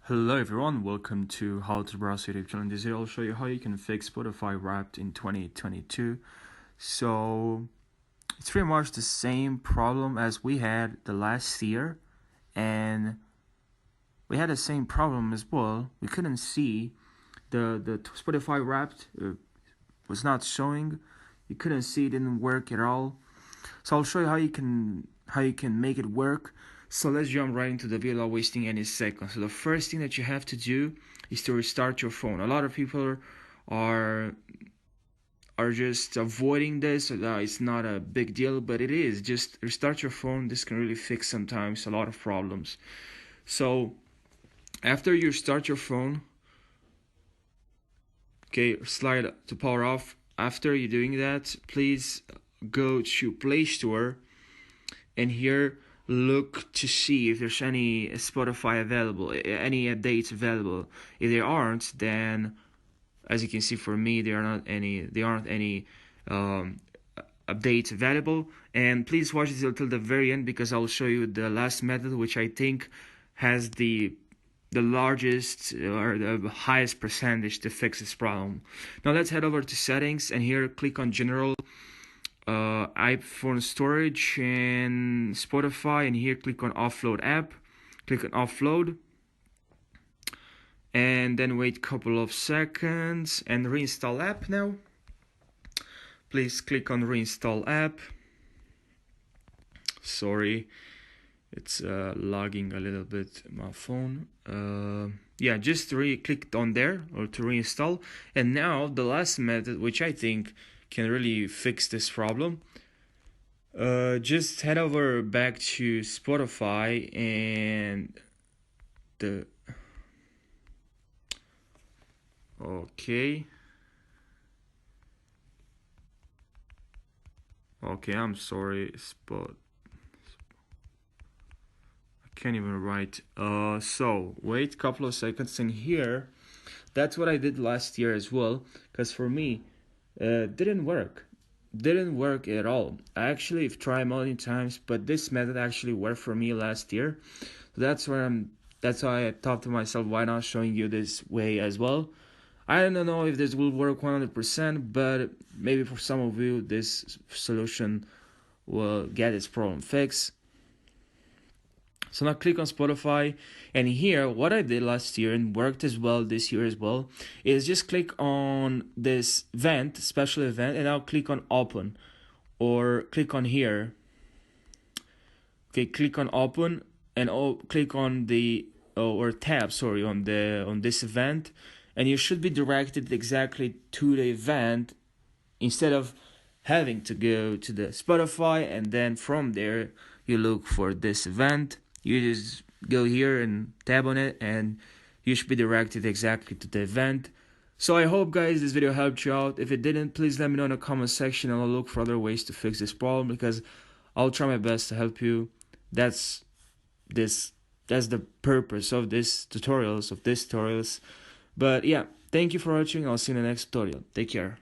Hello everyone, welcome to How to Browse YouTube channel. This video I'll show you how you can fix Spotify Wrapped in 2022. So it's pretty much the same problem as we had the last year, and we had the same problem as well. We couldn't see the Spotify Wrapped was not showing. You couldn't see, it didn't work at all. So I'll show you how you can make it work. So let's jump right into the video without wasting any seconds. So the first thing that you have to do is to restart your phone. A lot of people are just avoiding this. It's not a big deal, but it is. Just restart your phone. This can really fix sometimes a lot of problems. So after you start your phone, okay, slide to power off. After you're doing that, please go to Play Store, and here look to see if there's any Spotify available, any updates available. If there aren't, then as you can see, for me there aren't any updates available. And please watch this until the very end, because I'll show you the last method, which I think has the largest or the highest percentage to fix this problem. Now let's head over to settings, and here click on general, iPhone storage and Spotify, and here click on offload app. Click on offload, and then wait a couple of seconds and reinstall app. Now please click on reinstall app. Sorry, it's lagging a little bit my phone. Yeah, just click on there or to reinstall. And now the last method, which I think can really fix this problem, just head over back to Spotify, and okay, I'm sorry, I can't even write. So wait a couple of seconds, and here, that's what I did last year as well, because for me, didn't work at all. I actually have tried many times, but this method actually worked for me last year. So that's why I thought to myself, why not showing you this way as well. I don't know if this will work 100%, but maybe for some of you this solution will get its problem fixed. So now click on Spotify, and here what I did last year and worked as well this year as well is just click on this event, special event, and now click on open, or click on here. Okay, click on open, and click on the or tab, sorry, on this event, and you should be directed exactly to the event instead of having to go to the Spotify and then from there you look for this event. You just go here and tab on it, and you should be directed exactly to the event. So I hope, guys, this video helped you out. If it didn't, please let me know in the comment section, and I'll look for other ways to fix this problem, because I'll try my best to help you. That's the purpose of this tutorials. But yeah, thank you for watching. I'll see you in the next tutorial. Take care.